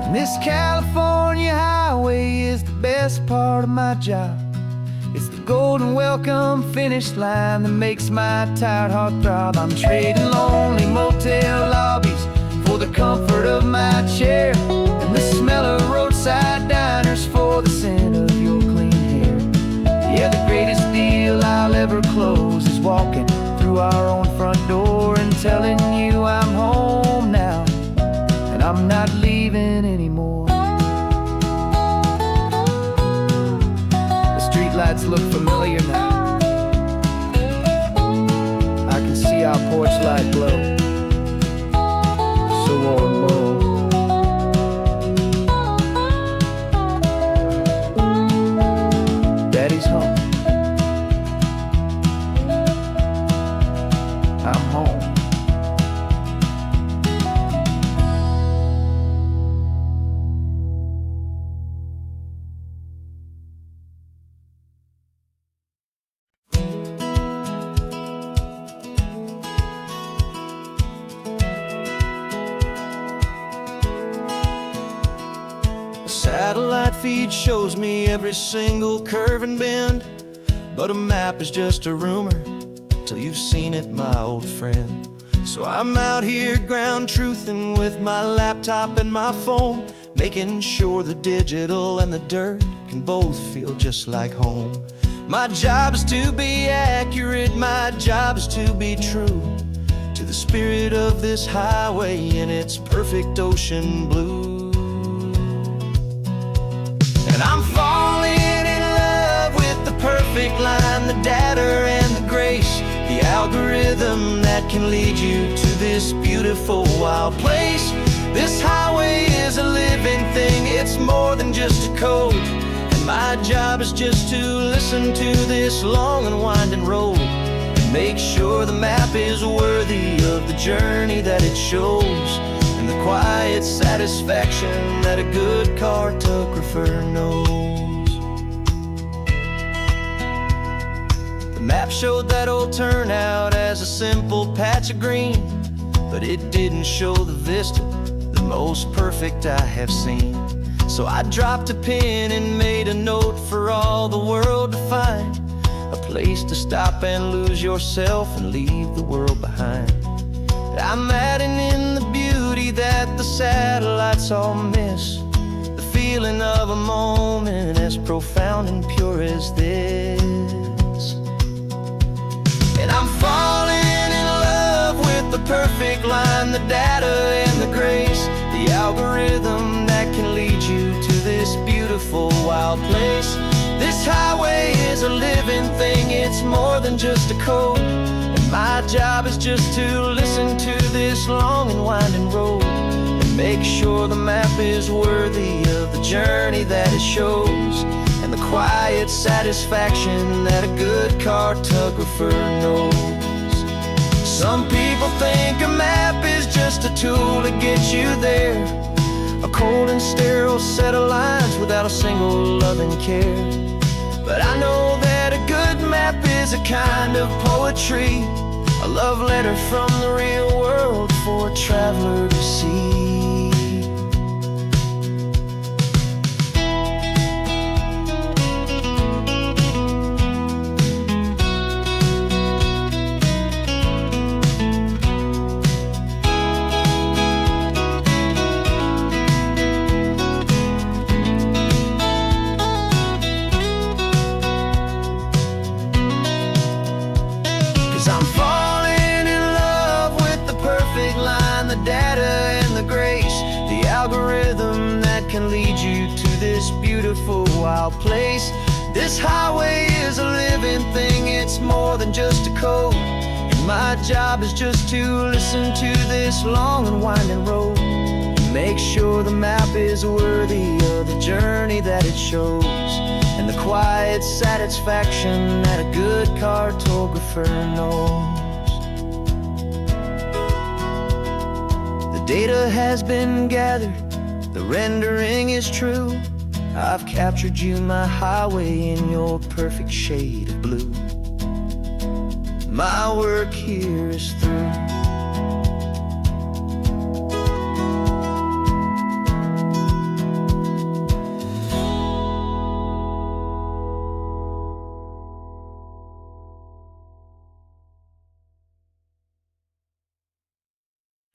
And this California highway is the best part of my job. It's the golden welcome finish line that makes my tired heart throb. I'm trading lonely motel lobbies for the comfort of my chair, and the smell of roadside diners for the scent of your clean hair. Yeah, the greatest deal I'll ever close is walking through our own front door feed shows me every single curve and bend, but a map is just a rumor till you've seen it, my old friend. So I'm out here ground truthing with my laptop and my phone, making sure the digital and the dirt can both feel just like home. My job is to be accurate, my job is to be true to the spirit of this highway in its perfect ocean blue. And I'm falling in love with the perfect line, the data and the grace, the algorithm that can lead you to this beautiful wild place. This highway is a living thing, it's more than just a code. And my job is just to listen to this long and winding road and make sure the map is worthy of the journey that it shows, and the quiet satisfaction that a good cartographer knows. The map showed that old turnout as a simple patch of green, but it didn't show the vista, the most perfect I have seen. So I dropped a pin and made a note for all the world to find, a place to stop and lose yourself and leave the world behind. I'm adding in the beauty that the satellites all miss, the feeling of a moment as profound and pure as this. And I'm falling in love with the perfect line, the data and the grace, the algorithm that can lead you to this beautiful wild place. This highway is a living thing, it's more than just a code. And my job is just to listen to this long and winding road and make sure the map is worthy of the journey that it shows, and the quiet satisfaction that a good cartographer knows. Some people think a map is just a tool to get you there, a cold and sterile set of lines without a single loving care. But I know that a good map is a kind of poetry, a love letter from the real world for a traveler to see. I'm falling in love with the perfect line, the data and the grace, the algorithm that can lead you to this beautiful wild place. This highway is a living thing, it's more than just a code. And my job is just to listen to this long and winding road and make sure the map is worthy of the journey that it shows, and the quiet satisfaction that a good cartographer knows. The data has been gathered, the rendering is true. I've captured you, my highway, in your perfect shade of blue. My work here is through.